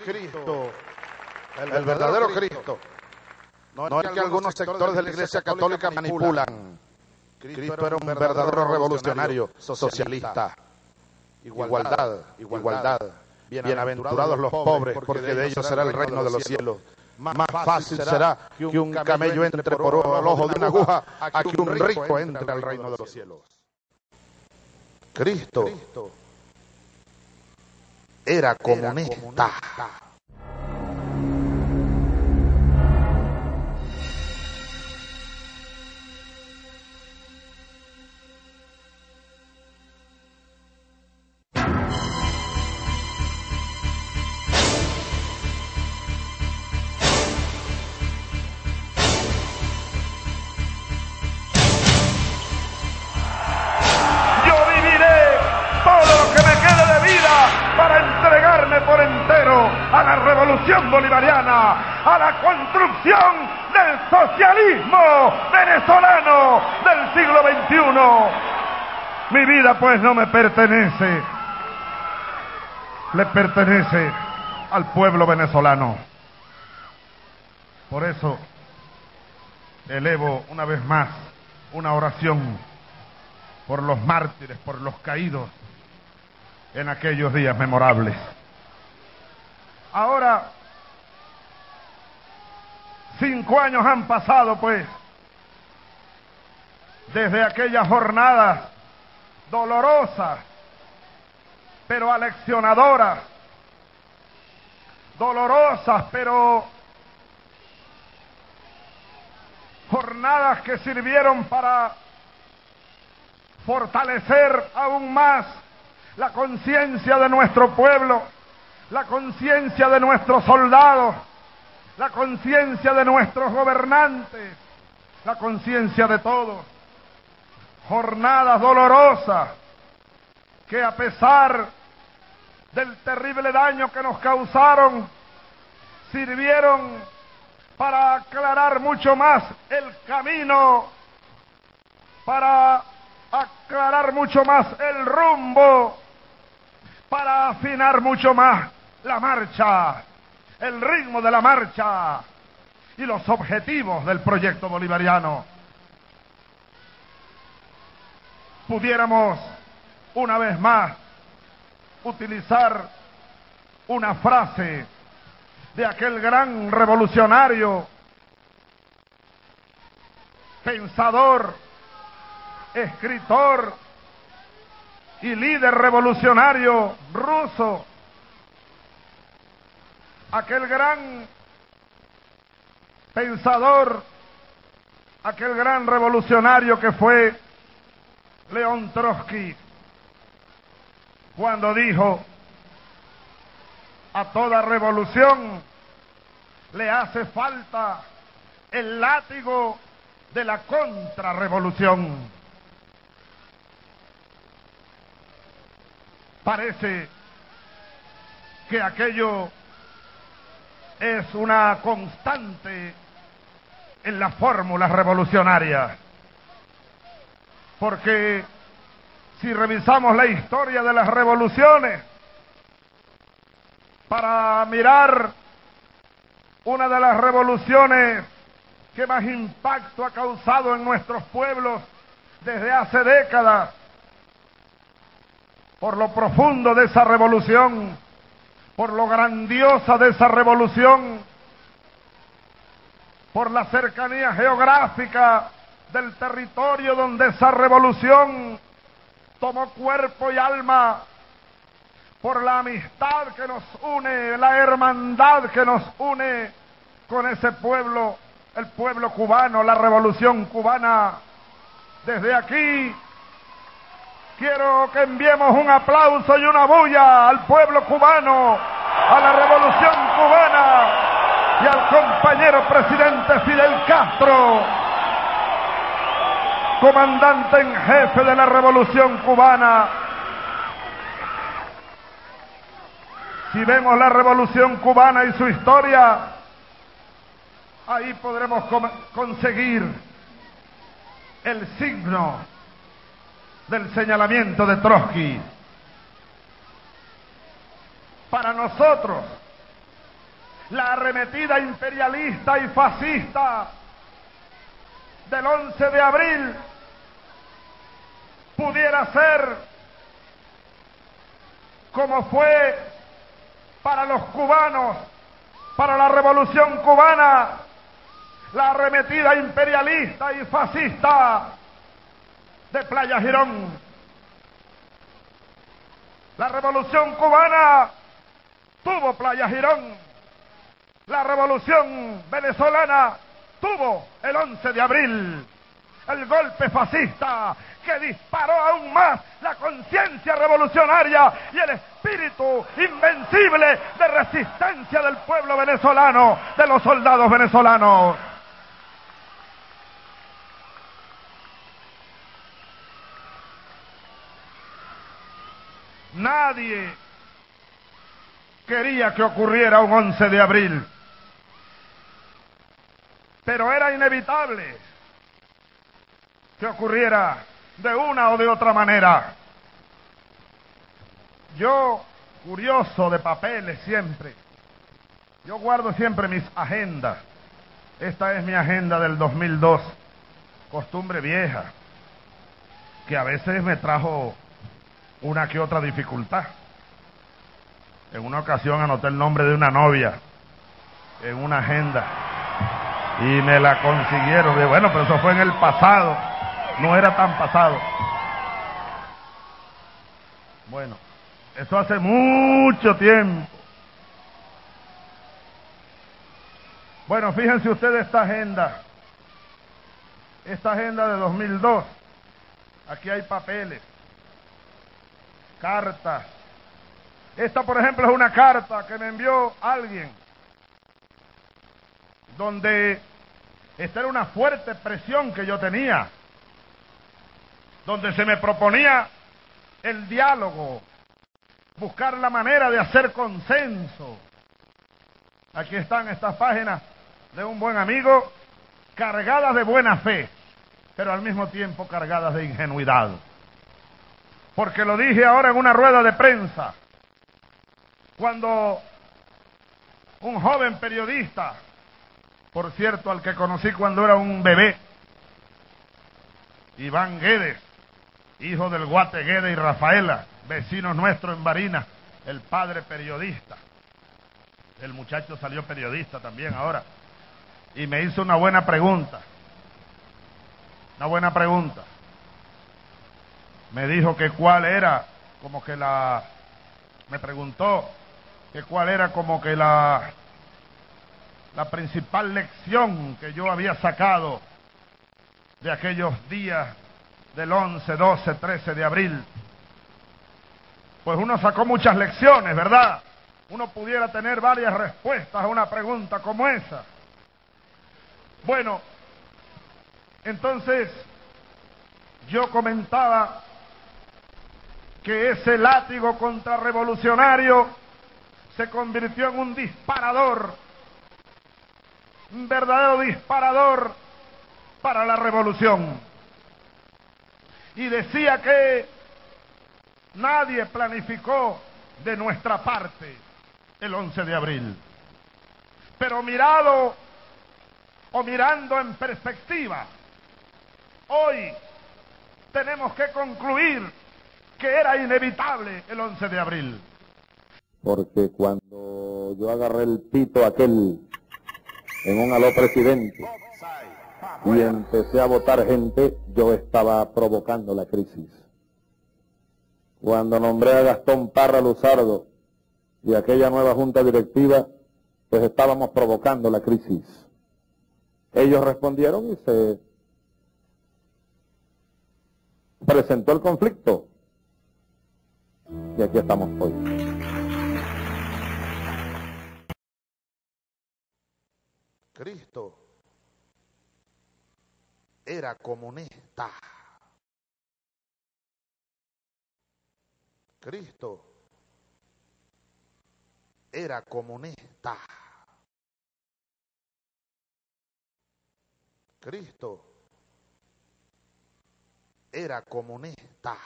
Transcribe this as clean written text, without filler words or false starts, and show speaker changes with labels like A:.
A: Cristo, el verdadero Cristo. No es que algunos sectores de la Iglesia Católica manipulan. Cristo era un verdadero revolucionario socialista. Igualdad. Bienaventurados los pobres, porque de ellos será el reino de los cielos. Más fácil será que un camello entre por el ojo de una aguja a que un rico entre al reino de los cielos. Cristo era comunista.
B: Por entero a la revolución bolivariana, a la construcción del socialismo venezolano del siglo XXI. Mi vida pues no me pertenece, le pertenece al pueblo venezolano. Por eso elevo una vez más una oración por los mártires, por los caídos en aquellos días memorables. Ahora, 5 años han pasado, pues, desde aquellas jornadas dolorosas, pero aleccionadoras, pero jornadas que sirvieron para fortalecer aún más la conciencia de nuestro pueblo, la conciencia de nuestros soldados, la conciencia de nuestros gobernantes, la conciencia de todos. Jornadas dolorosas que, a pesar del terrible daño que nos causaron, sirvieron para aclarar mucho más el camino, para aclarar mucho más el rumbo, para afinar mucho más la marcha, el ritmo de la marcha y los objetivos del proyecto bolivariano. Pudiéramos una vez más utilizar una frase de aquel gran revolucionario, pensador, escritor y líder revolucionario ruso, aquel gran pensador, aquel gran revolucionario que fue León Trotsky, cuando dijo: a toda revolución le hace falta el látigo de la contrarrevolución. Parece que aquello es una constante en las fórmulas revolucionarias, porque si revisamos la historia de las revoluciones, para mirar una de las revoluciones que más impacto ha causado en nuestros pueblos desde hace décadas, por lo profundo de esa revolución, por lo grandiosa de esa revolución, por la cercanía geográfica del territorio donde esa revolución tomó cuerpo y alma, por la amistad que nos une, la hermandad que nos une con ese pueblo, el pueblo cubano, la revolución cubana. Desde aquí quiero que enviemos un aplauso y una bulla al pueblo cubano, a la revolución cubana y al compañero presidente Fidel Castro, comandante en jefe de la revolución cubana. Si vemos la revolución cubana y su historia, ahí podremos conseguir el signo del señalamiento de Trotsky. Para nosotros, la arremetida imperialista y fascista del 11 de abril pudiera ser como fue para los cubanos, para la Revolución Cubana, la arremetida imperialista y fascista de Playa Girón. La Revolución Cubana tuvo Playa Girón. La Revolución Venezolana tuvo el 11 de abril. El golpe fascista que disparó aún más la conciencia revolucionaria y el espíritu invencible de resistencia del pueblo venezolano, de los soldados venezolanos. Nadie quería que ocurriera un 11 de abril, pero era inevitable que ocurriera de una o de otra manera. Yo, curioso de papeles siempre, yo guardo siempre mis agendas. Esta es mi agenda del 2002, costumbre vieja, que a veces me trajo una que otra dificultad. En una ocasión anoté el nombre de una novia en una agenda y me la consiguieron. Y bueno, pero eso fue en el pasado, no era tan pasado. Bueno, eso hace mucho tiempo. Bueno, fíjense ustedes esta agenda de 2002. Aquí hay papeles, cartas. Esta, por ejemplo, es una carta que me envió alguien, donde esta era una fuerte presión que yo tenía, donde se me proponía el diálogo, buscar la manera de hacer consenso. Aquí están estas páginas de un buen amigo, cargadas de buena fe, pero al mismo tiempo cargadas de ingenuidad. Porque lo dije ahora en una rueda de prensa, cuando un joven periodista, por cierto, al que conocí cuando era un bebé, Iván Guedes, hijo del Guate Guedes y Rafaela, vecinos nuestros en Barinas, el padre periodista. El muchacho salió periodista también ahora. Y me hizo una buena pregunta. Me dijo que cuál era, me preguntó que cuál era como que la principal lección que yo había sacado de aquellos días del 11, 12, 13 de abril. Pues uno sacó muchas lecciones, ¿verdad? Uno pudiera tener varias respuestas a una pregunta como esa. Bueno, entonces yo comentaba que ese látigo contrarrevolucionario se convirtió en un disparador, un verdadero disparador para la revolución. Y decía que nadie planificó de nuestra parte el 11 de abril. Pero mirando en perspectiva, hoy tenemos que concluir que era inevitable el 11 de abril.
C: Porque cuando yo agarré el pito aquel en un aló presidente y empecé a votar gente, yo estaba provocando la crisis. Cuando nombré a Gastón Parra Luzardo y aquella nueva junta directiva, pues estábamos provocando la crisis. Ellos respondieron y se presentó el conflicto. Y aquí estamos hoy.
A: Cristo era comunista. Cristo era comunista. Cristo era comunista.